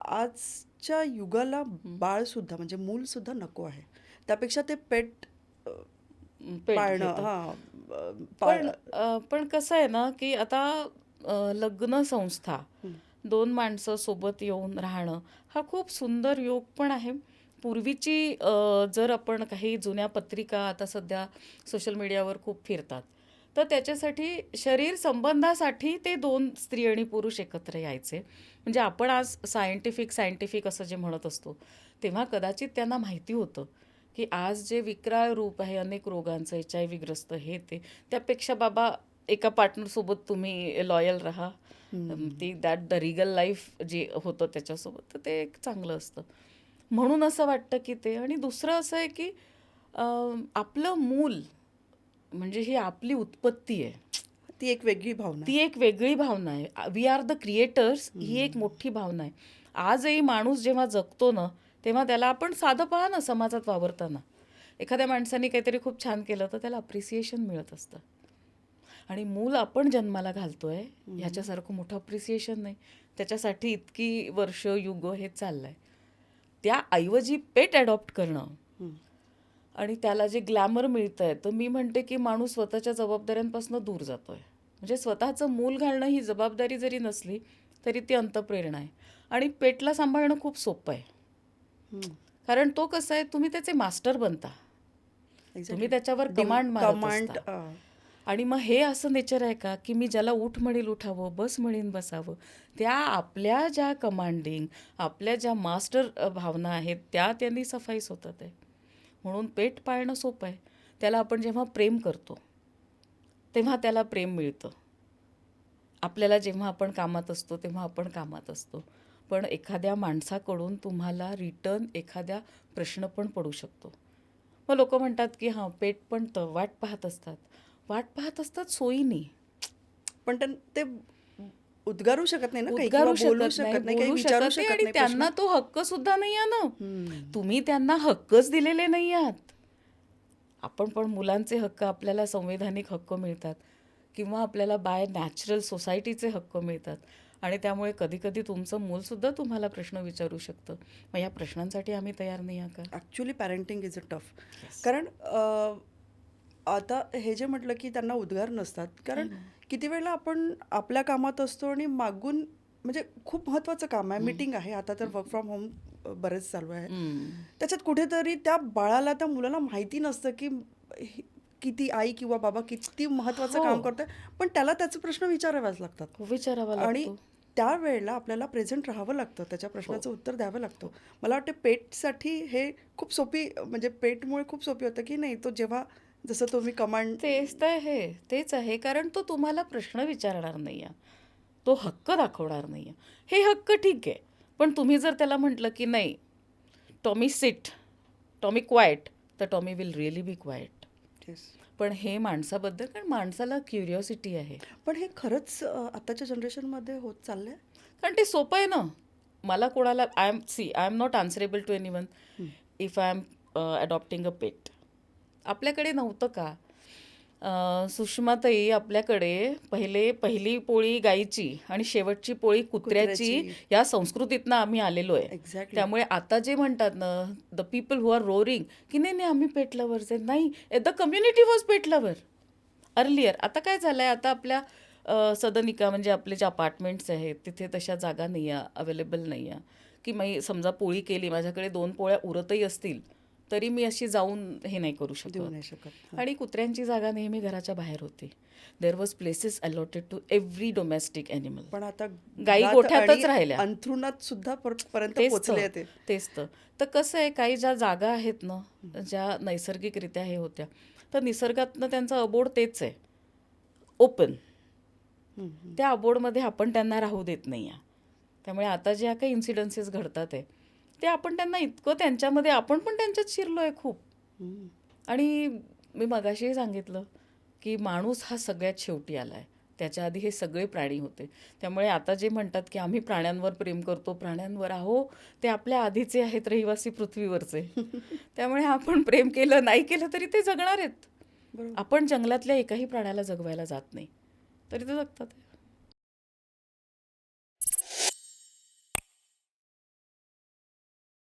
आजच्या युगाला बाळसुद्धा म्हणजे मूलसुद्धा नको आहे. त्यापेक्षा ते पेट पेट पाळणं घेतात. पण कसं आहे ना, की आता लग्न संस्था, दोन माणसं सोबत येऊन राहणं हा खूप सुंदर योग पण आहे. पूर्वीची जर आपण काही जुन्या पत्रिका आता सध्या सोशल मीडियावर खूप फिरतात, तर त्याच्यासाठी शरीर संबंधासाठी ते दोन स्त्री आणि पुरुष एकत्र यायचे. म्हणजे आपण आज सायंटिफिक असं जे म्हणत असतो, तेव्हा कदाचित त्यांना माहिती होतं की आज जे विक्राळ रूप आहे अनेक रोगांचं, HIV ग्रस्त हे ते, त्यापेक्षा बाबा एका पार्टनरसोबत तुम्ही लॉयल राहा. ती दॅट द रिगल लाईफ जे होतं त्याच्यासोबत, तर ते एक चांगलं असतं. म्हणून असं वाटतं की ते. आणि दुसरं असं आहे की आपलं मूल म्हणजे ही आपली उत्पत्ती आहे. ती एक वेगळी भावना ती एक वेगळी भावना आहे. वी आर द क्रिएटर्स ही एक मोठी भावना आहे. आजही माणूस जेव्हा जगतो ना, तेव्हा त्याला आपण साधं पहा ना समाजात वावरताना. एखाद्या माणसाने काहीतरी खूप छान केलं तर त्याला अप्रिसिएशन मिळत असतं. आणि मूल आपण जन्माला घालतोय ह्याच्यासारखं मोठं अप्रिसिएशन नाही. त्याच्यासाठी इतकी वर्ष युग हे चाललंय. त्याऐवजी पेट अडॉप्ट करणं आणि त्याला जे ग्लॅमर मिळतंय, तर मी म्हणते की माणूस स्वतःच्या जबाबदाऱ्यांपासून दूर जातोय. म्हणजे स्वतःचं मूल घालणं ही जबाबदारी जरी नसली तरी ती अंतःप्रेरणा आहे. आणि पेटला सांभाळणं खूप सोपं आहे. कारण तो कसं आहे, तुम्ही त्याचे मास्टर बनता, तुम्ही त्याच्यावर कमांड मारत असता. आणि मग हे असं नेचर आहे का की मी ज्याला उठ म्हणेल उठावं, बस म्हणेन बसावं, त्या आपल्या ज्या कमांडिंग, आपल्या ज्या मास्टर भावना आहेत त्या त्यांनी सफाईस होतात आहे. म्हणून पेट पाळणं सोपं आहे. त्याला आपण जेव्हा प्रेम करतो तेव्हा त्याला प्रेम मिळतं. आपल्याला जेव्हा आपण कामात असतो तेव्हा आपण कामात असतो. पण एखाद्या माणसाकडून तुम्हाला रिटर्न एखाद्या प्रश्न पण पडू शकतो. मग लोक म्हणतात की हां, पेट पण वाट पाहत असतात सोयीनी. पण ते उद्गारू शकत नाही ना, काही उद्गारू बोलू शकत नाही, शकत नाही, काही बोलू विचारू शकत नाही. शकत आणि नाही, त्यांना तो हक्क सुद्धा नाही आहे ना. तुम्ही त्यांना हक्कच दिलेले नाही आहात. आपण पण मुलांचे हक्क, आपल्याला संवैधानिक हक्क मिळतात किंवा आपल्याला बाय नॅचरल सोसायटीचे हक्क मिळतात. आणि त्यामुळे कधी कधी तुमचं मूलसुद्धा तुम्हाला प्रश्न विचारू शकतं. मग या प्रश्नांसाठी आम्ही तयार नाही आहात का? Actually parenting is a tough. कारण आता हे जे म्हटलं की त्यांना उद्गार नसतात, कारण किती वेळेला आपण आपल्या कामात असतो आणि मागून म्हणजे खूप महत्त्वाचं काम आहे, मीटिंग आहे, आता तर वर्क फ्रॉम होम बरेच चालू आहे, त्याच्यात कुठेतरी त्या बाळाला, त्या मुलाला माहिती नसतं की किती आई किंवा बाबा किती महत्त्वाचं काम करतोय, पण त्याला त्याचे प्रश्न विचारावेच लागतात. विचारावा आणि लागतो. त्यावेळेला आपल्याला प्रेझेंट राहावं लागतं, त्याच्या प्रश्नाचं उत्तर द्यावं लागतं. मला वाटतं पेटसाठी हे खूप सोपी, म्हणजे पेटमुळे खूप सोपी होतं की नाही, तो जेव्हा जसं तुम्ही कमांड. तेच आहे. कारण तो तुम्हाला प्रश्न विचारणार नाही आहे, तो हक्क दाखवणार नाही आहे. हे हक्क ठीक आहे, पण तुम्ही जर त्याला म्हटलं की नाही टॉमी सिट, टॉमी क्वाइट, तर Tommy will really be quiet. पण हे माणसाबद्दल, कारण माणसाला क्युरिओसिटी आहे. पण हे खरंच आताच्या जनरेशनमध्ये होत चाललंय. कारण ते सोपं आहे ना. मला कोणाला I am not answerable to anyone if I am adopting a pet. आपल्याकडे नव्हतं का? सुषमाताई, आपल्याकडे पहिली पोळी गाईची आणि शेवटची पोळी कुत्र्याची, या संस्कृतीतनं आम्ही आलेलो आहे. एक्झॅक्टली. त्यामुळे आता जे म्हणतात ना, the people who are roaring की नाही आम्ही पेट लव्हर्स आहे, नाही, the community was pet lover earlier. आता काय झालं आहे, आता आपल्या सदनिका म्हणजे आपले जे अपार्टमेंट्स आहेत तिथे तशा जागा नाही आहे, अवेलेबल नाही आहे. की मी समजा पोळी केली, माझ्याकडे 2 पोळ्या उरतही असतील तरी मी अशी जाऊन हे नाही करू शकत. आणि कुत्र्यांची जागा नेहमी घराच्या बाहेर होती. There was places allotted to every domestic animal. पण आता गाई गोठ्यातच राहिल्या, अंथरुणात सुद्धा पर्यंत पोहोचले. तेच तर कसं आहे, काही ज्या जागा आहेत ना, ज्या नैसर्गिकरित्या हे होत्या, तर निसर्गातनं त्यांचं अबोड तेच आहे, ओपन. त्या अबोडमध्ये आपण त्यांना राहू देत नाही आहे. त्यामुळे आता ज्या काही इन्सिडन्सेस घडतात आहे ते आपण त्यांना इतकं, त्यांच्यामध्ये आपण पण त्यांच्यात शिरलो आहे खूप. आणि मी मगाशीही सांगितलं की माणूस हा सगळ्यात शेवटी आला आहे, त्याच्या आधी हे सगळे प्राणी होते. त्यामुळे आता जे म्हणतात की आम्ही प्राण्यांवर प्रेम करतो, प्राण्यांवर, आहो ते आपल्या आधीचे आहेत, रहिवासी पृथ्वीवरचे. त्यामुळे आपण प्रेम केलं नाही केलं तरी ते जगणार आहेत. आपण जंगलातल्या एकाही प्राण्याला जगवायला जात नाही तरी ते जगतात.